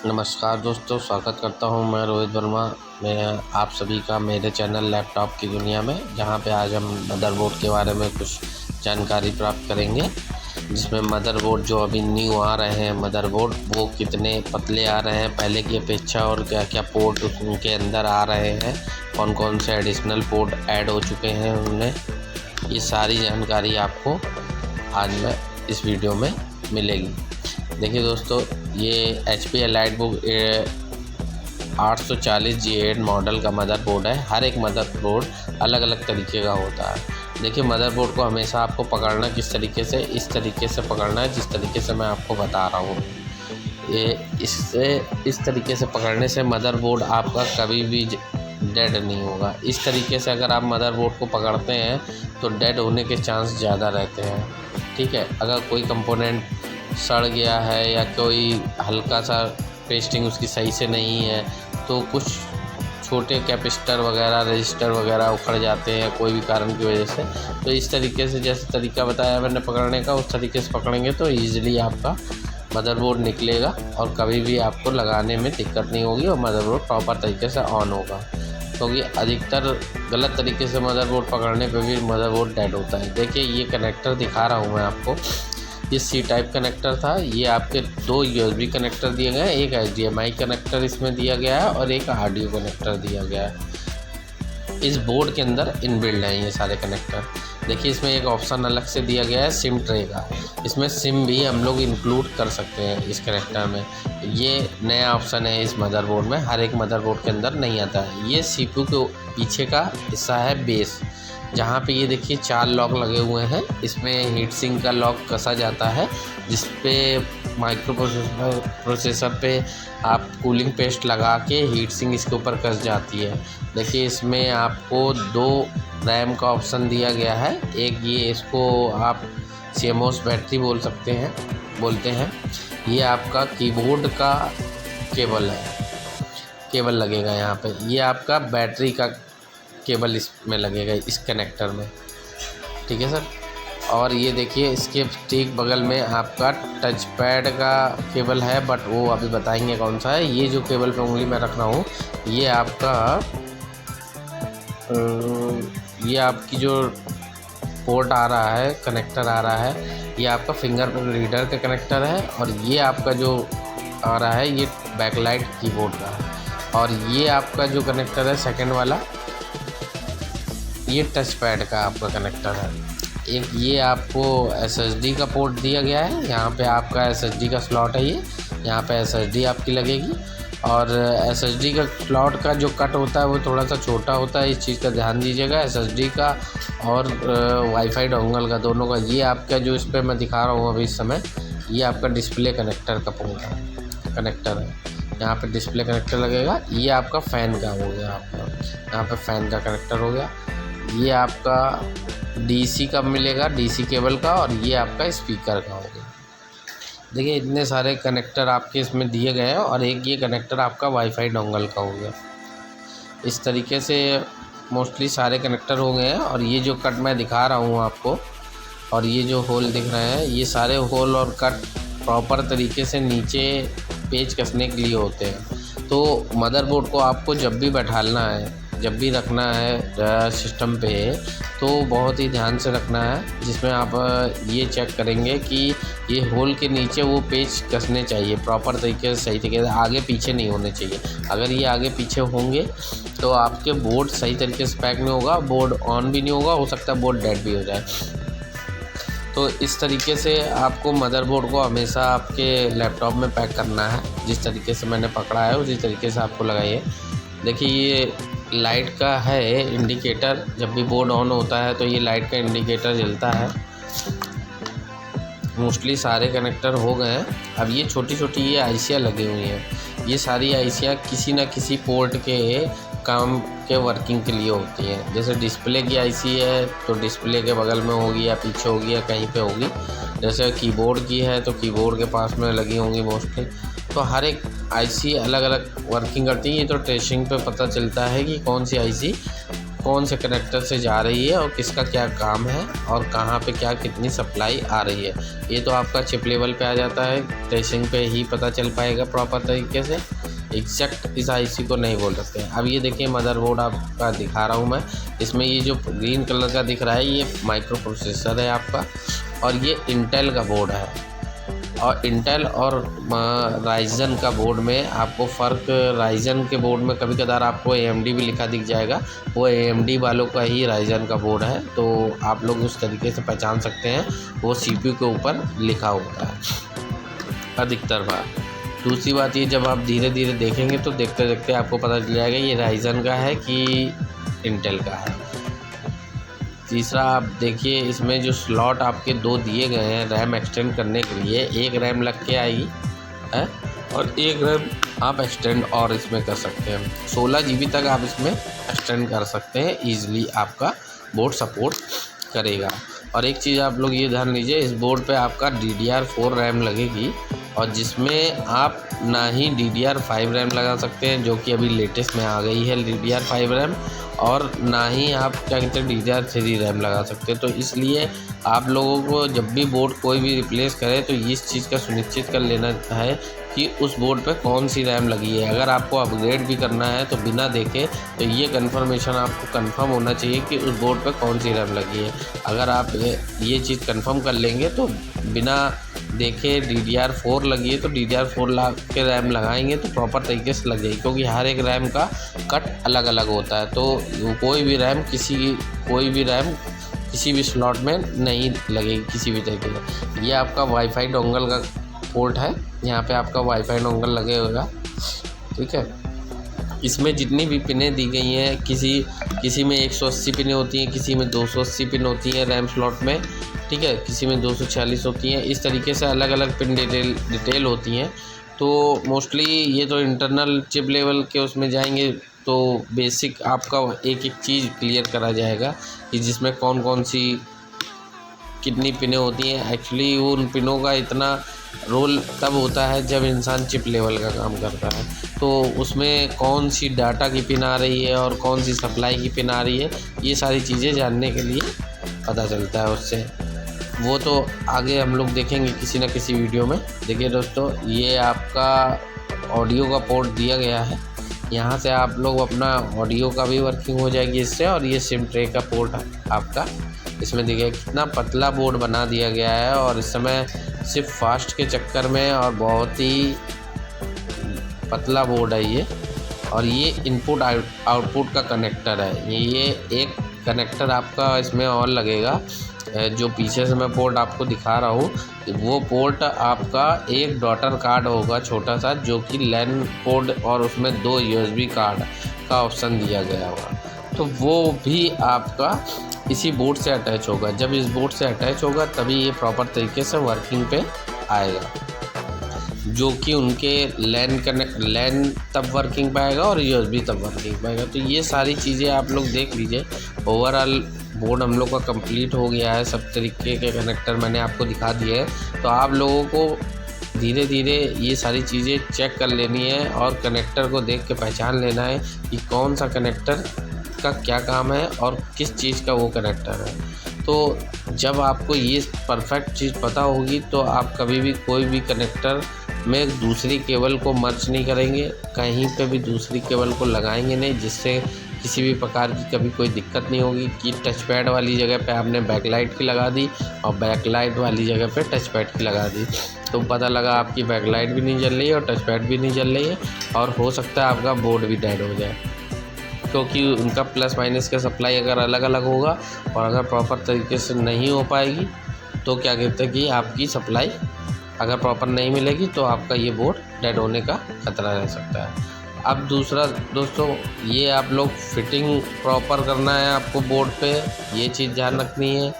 नमस्कार दोस्तों, स्वागत करता हूं मैं रोहित वर्मा। मैं आप सभी का मेरे चैनल लैपटॉप की दुनिया में, जहां पे आज हम मदरबोर्ड के बारे में कुछ जानकारी प्राप्त करेंगे। जिसमें मदरबोर्ड जो अभी न्यू आ रहे हैं मदरबोर्ड, वो कितने पतले आ रहे हैं पहले की अपेक्षा, और क्या क्या पोर्ट उनके अंदर आ रहे हैं, कौन कौन से एडिशनल पोर्ट ऐड हो चुके हैं उनमें, ये सारी जानकारी आपको आज में इस वीडियो में मिलेगी। देखिए दोस्तों, ये HP एलाइटबुक 840 G8 मॉडल का मदरबोर्ड है। हर एक मदरबोर्ड अलग अलग तरीके का होता है। देखिए, मदरबोर्ड को हमेशा आपको पकड़ना किस तरीके से, इस तरीके से पकड़ना है जिस तरीके से मैं आपको बता रहा हूँ। इस तरीके से पकड़ने से मदरबोर्ड आपका कभी भी डेड नहीं होगा। इस तरीके से अगर आप मदरबोर्ड को पकड़ते हैं तो डेड होने के चांस ज़्यादा रहते हैं। ठीक है, अगर कोई कंपोनेंट सड़ गया है या कोई हल्का सा पेस्टिंग उसकी सही से नहीं है, तो कुछ छोटे कैपेसिटर वगैरह, रजिस्टर वगैरह उखड़ जाते हैं कोई भी कारण की वजह से। तो इस तरीके से, जैसे तरीका बताया मैंने पकड़ने का, उस तरीके से पकड़ेंगे तो ईज़िली आपका मदरबोर्ड निकलेगा और कभी भी आपको लगाने में दिक्कत नहीं होगी और मदरबोर्ड प्रॉपर तरीके से ऑन होगा। क्योंकि अधिकतर गलत तरीके से मदरबोर्ड पकड़ने पे भी मदरबोर्ड डेड होता है। देखिए, ये कनेक्टर दिखा रहा हूँ मैं आपको। ये C टाइप कनेक्टर था। ये आपके 2 USB कनेक्टर दिए गए हैं, एक HDMI कनेक्टर इसमें दिया गया है और एक ऑडियो कनेक्टर दिया गया है। इस बोर्ड के अंदर इनबिल्ड हैं ये सारे कनेक्टर। देखिए, इसमें एक ऑप्शन अलग से दिया गया है सिम ट्रे का। इसमें सिम भी हम लोग इंक्लूड कर सकते हैं इस कनेक्टर में। ये नया ऑप्शन है इस मदरबोर्ड में, हर एक मदरबोर्ड के अंदर नहीं आता है। ये CPU के पीछे का हिस्सा है बेस, जहाँ पे ये देखिए 4 लॉक लगे हुए हैं। इसमें हीट सिंक का लॉक कसा जाता है, जिस पे माइक्रो प्रोसेसर पे आप कूलिंग पेस्ट लगा के हीट सिंक इसके ऊपर कस जाती है। देखिए, इसमें आपको 2 रैम का ऑप्शन दिया गया है। एक ये, इसको आप CMOS बैटरी बोलते हैं। ये आपका कीबोर्ड का केबल है, केबल लगेगा यहाँ पे। ये आपका बैटरी का केबल इसमें लगेगा इस कनेक्टर में। ठीक है सर। और ये देखिए, इसके ठीक बगल में आपका टच पैड का केबल है, बट वो अभी बताएंगे कौन सा है। ये जो केबल पे उंगली मैं रख रहा हूँ, ये आपकी जो पोर्ट आ रहा है, कनेक्टर आ रहा है, ये आपका फिंगरप्रिंट रीडर का कनेक्टर है। और ये आपका जो आ रहा है, ये बैकलाइट कीबोर्ड का है। और ये आपका जो कनेक्टर है सेकंड वाला, ये टच पैड का आपका कनेक्टर है। एक ये आपको SSD का पोर्ट दिया गया है। यहाँ पे आपका SSD का स्लॉट है। ये यहाँ पे SSD आपकी लगेगी। और SSD का स्लॉट का जो कट होता है वो थोड़ा सा छोटा होता है, इस चीज़ का ध्यान दीजिएगा। SSD का और वाईफाई डोंगल का, दोनों का। ये आपका जो इस पर मैं दिखा रहा हूँ अभी इस समय, ये आपका डिस्प्ले कनेक्टर का पोर्ट है, कनेक्टर है। यहाँ पे डिस्प्ले कनेक्टर लगेगा। ये आपका फ़ैन का हो गया, आपका यहाँ पे फ़ैन का कनेक्टर हो गया। ये आपका DC का मिलेगा, DC केबल का। और ये आपका स्पीकर का हो गया। देखिए, इतने सारे कनेक्टर आपके इसमें दिए गए हैं। और एक ये कनेक्टर आपका वाईफाई डोंगल का हो गया। इस तरीके से मोस्टली सारे कनेक्टर हो गए हैं। और ये जो कट मैं दिखा रहा हूँ आपको, और ये जो होल दिख रहे हैं, ये सारे होल और कट प्रॉपर तरीके से नीचे पेच कसने के लिए होते हैं। तो मदरबोर्ड को आपको जब भी बैठालना है, जब भी रखना है सिस्टम पे, तो बहुत ही ध्यान से रखना है। जिसमें आप ये चेक करेंगे कि ये होल के नीचे वो पेच कसने चाहिए प्रॉपर तरीके से, सही तरीके से, आगे पीछे नहीं होने चाहिए। अगर ये आगे पीछे होंगे तो आपके बोर्ड सही तरीके से पैक नहीं होगा, बोर्ड ऑन भी नहीं होगा, हो सकता है बोर्ड डेड भी हो जाए। तो इस तरीके से आपको मदरबोर्ड को हमेशा आपके लैपटॉप में पैक करना है। जिस तरीके से मैंने पकड़ा है उसी तरीके से आपको लगाइए। देखिए, ये लाइट का है इंडिकेटर। जब भी बोर्ड ऑन होता है तो ये लाइट का इंडिकेटर जलता है। मोस्टली सारे कनेक्टर हो गए हैं। अब ये छोटी छोटी ये आईसियाँ लगी हुई हैं। ये सारी आईसियाँ किसी न किसी पोर्ट के काम के वर्किंग के लिए होती हैं। जैसे डिस्प्ले की आईसी है तो डिस्प्ले के बगल में होगी या पीछे होगी या कहीं पे होगी। जैसे कीबोर्ड की है तो कीबोर्ड के पास में लगी होंगी मोस्टली। तो हर एक आईसी अलग अलग वर्किंग करती है। ये तो ट्रेसिंग पे पता चलता है कि कौन सी आईसी कौन से कनेक्टर से जा रही है और किसका क्या काम है और कहाँ पे क्या कितनी सप्लाई आ रही है, ये तो आपका चिप लेवल पे आ जाता है। ट्रेसिंग पे ही पता चल पाएगा प्रॉपर तरीके से, एग्जैक्ट इस आईसी को नहीं बोल सकते। अब ये देखिए मदरबोर्ड आपका दिखा रहा हूँ मैं, इसमें ये जो ग्रीन कलर का दिख रहा है ये माइक्रो प्रोसेसर है आपका, और ये इंटेल का बोर्ड है। और इंटेल और राइजन का बोर्ड में आपको फ़र्क, राइजन के बोर्ड में कभी कदार आपको AMD भी लिखा दिख जाएगा, वो AMD वालों का ही राइजन का बोर्ड है, तो आप लोग उस तरीके से पहचान सकते हैं, वो CPU के ऊपर लिखा होता है अधिकतर बार। दूसरी बात ये, जब आप धीरे धीरे देखेंगे तो देखते देखते आपको पता चल जाएगा ये राइजन का है कि इंटेल का है। तीसरा आप देखिए, इसमें जो स्लॉट आपके 2 दिए गए हैं रैम एक्सटेंड करने के लिए, एक रैम लग के आएगी है और एक रैम आप एक्सटेंड और इसमें कर सकते हैं। 16 GB तक आप इसमें एक्सटेंड कर सकते हैं, ईज़िली आपका बोर्ड सपोर्ट करेगा। और एक चीज़ आप लोग ये ध्यान लीजिए, इस बोर्ड पे आपका DDR4 रैम लगेगी, और जिसमें आप ना ही DDR5 रैम लगा सकते हैं, जो कि अभी लेटेस्ट में आ गई है DDR5 रैम, और ना ही आप क्या कहते हैं DDR3 रैम लगा सकते हैं। तो इसलिए आप लोगों को जब भी बोर्ड कोई भी रिप्लेस करे तो इस चीज़ का सुनिश्चित कर लेना है कि उस बोर्ड पे कौन सी रैम लगी है। अगर आपको अपग्रेड भी करना है तो बिना देखे, तो ये कंफर्मेशन आपको कंफर्म होना चाहिए कि उस बोर्ड पे कौन सी रैम लगी है। अगर आप ये चीज़ कंफर्म कर लेंगे तो बिना देखे DDR4 लगी है तो DDR4 के रैम लगाएंगे तो प्रॉपर तरीके से लग जाएगी, क्योंकि हर एक रैम का कट अलग अलग होता है। तो कोई भी रैम किसी भी स्लॉट में नहीं लगेगी किसी भी तरीके से। ये आपका वाईफाई डोंगल का पोर्ट है, यहाँ पे आपका वाईफाई डोंगल लगे होगा, ठीक है। इसमें जितनी भी पिनें दी गई हैं, किसी में 180 पिनें होती हैं, किसी में 280 पिन होती हैं रैम स्लॉट में, ठीक है, किसी में 246 होती हैं। इस तरीके से अलग अलग पिन डिटेल होती हैं। तो मोस्टली ये तो इंटरनल चिप लेवल के उसमें जाएंगे तो बेसिक आपका एक एक चीज़ क्लियर करा जाएगा कि जिसमें कौन कौन सी कितनी पिनें होती हैं। एक्चुअली उन पिनों का इतना रोल तब होता है जब इंसान चिप लेवल का काम करता है, तो उसमें कौन सी डाटा की पिन आ रही है और कौन सी सप्लाई की पिन आ रही है, ये सारी चीज़ें जानने के लिए पता चलता है उससे। वो तो आगे हम लोग देखेंगे किसी न किसी वीडियो में। देखिए दोस्तों, ये आपका ऑडियो का पोर्ट दिया गया है, यहाँ से आप लोग अपना ऑडियो का भी वर्किंग हो जाएगी इससे। और ये सिम ट्रे का पोर्ट है आपका, इसमें देखिए कितना पतला बोर्ड बना दिया गया है, और इस समय सिर्फ फास्ट के चक्कर में और बहुत ही पतला बोर्ड है ये। और ये इनपुट आउटपुट का कनेक्टर है, ये एक कनेक्टर आपका इसमें और लगेगा। जो पीछे से मैं पोर्ट आपको दिखा रहा हूँ, वो पोर्ट आपका एक डॉटर कार्ड होगा छोटा सा, जो कि लैन पोर्ट, और उसमें 2 USB कार्ड का ऑप्शन दिया गया होगा, तो वो भी आपका इसी बोर्ड से अटैच होगा। जब इस बोर्ड से अटैच होगा तभी ये प्रॉपर तरीके से वर्किंग पे आएगा, जो कि उनके लैन तब वर्किंग पाएगा और USB तब वर्किंग पाएगा। तो ये सारी चीज़ें आप लोग देख लीजिए। ओवरऑल बोर्ड हम लोग का कंप्लीट हो गया है, सब तरीके के कनेक्टर मैंने आपको दिखा दिए हैं। तो आप लोगों को धीरे धीरे ये सारी चीज़ें चेक कर लेनी है और कनेक्टर को देख के पहचान लेना है कि कौन सा कनेक्टर का क्या काम है और किस चीज़ का वो कनेक्टर है। तो जब आपको ये परफेक्ट चीज़ पता होगी तो आप कभी भी कोई भी कनेक्टर में दूसरी केबल को मर्ज नहीं करेंगे, कहीं पे भी दूसरी केबल को लगाएंगे नहीं, जिससे किसी भी प्रकार की कभी कोई दिक्कत नहीं होगी कि टच पैड वाली जगह पे आपने बैकलाइट की लगा दी और बैकलाइट वाली जगह पे टच पैड की लगा दी, तो पता लगा आपकी बैकलाइट भी नहीं जल रही है और टच पैड भी नहीं जल रही है, और हो सकता है आपका बोर्ड भी डेड हो जाए, क्योंकि उनका प्लस माइनस का सप्लाई अगर अलग अलग होगा और अगर प्रॉपर तरीके से नहीं हो पाएगी तो क्या कहते हैं कि आपकी सप्लाई अगर प्रॉपर नहीं मिलेगी तो आपका ये बोर्ड डेड होने का खतरा रह सकता है। अब दूसरा दोस्तों, ये आप लोग फिटिंग प्रॉपर करना है आपको बोर्ड पे, ये चीज़ ध्यान रखनी है।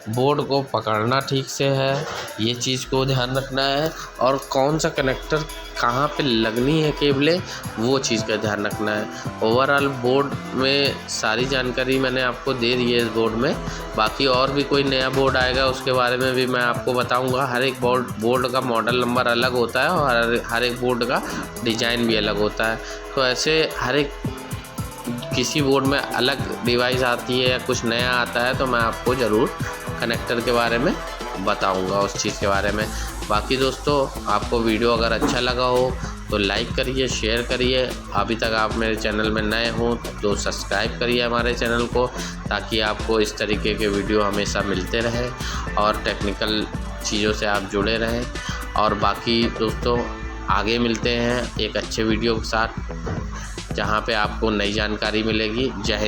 बोर्ड को पकड़ना ठीक से है, ये चीज़ को ध्यान रखना है, और कौन सा कनेक्टर कहाँ पे लगनी है केबलें, वो चीज़ का ध्यान रखना है। ओवरऑल बोर्ड में सारी जानकारी मैंने आपको दे दी है इस बोर्ड में। बाकी और भी कोई नया बोर्ड आएगा उसके बारे में भी मैं आपको बताऊंगा। हर एक बोर्ड का मॉडल नंबर अलग होता है और हर एक बोर्ड का डिज़ाइन भी अलग होता है। तो ऐसे हर एक किसी बोर्ड में अलग डिवाइस आती है या कुछ नया आता है तो मैं आपको ज़रूर कनेक्टर के बारे में बताऊंगा, उस चीज़ के बारे में। बाकी दोस्तों, आपको वीडियो अगर अच्छा लगा हो तो लाइक करिए, शेयर करिए। अभी तक आप मेरे चैनल में नए हों तो सब्सक्राइब करिए हमारे चैनल को, ताकि आपको इस तरीके के वीडियो हमेशा मिलते रहें और टेक्निकल चीज़ों से आप जुड़े रहें। और बाकी दोस्तों, आगे मिलते हैं एक अच्छे वीडियो के साथ, जहां पे आपको नई जानकारी मिलेगी। जय हिंद।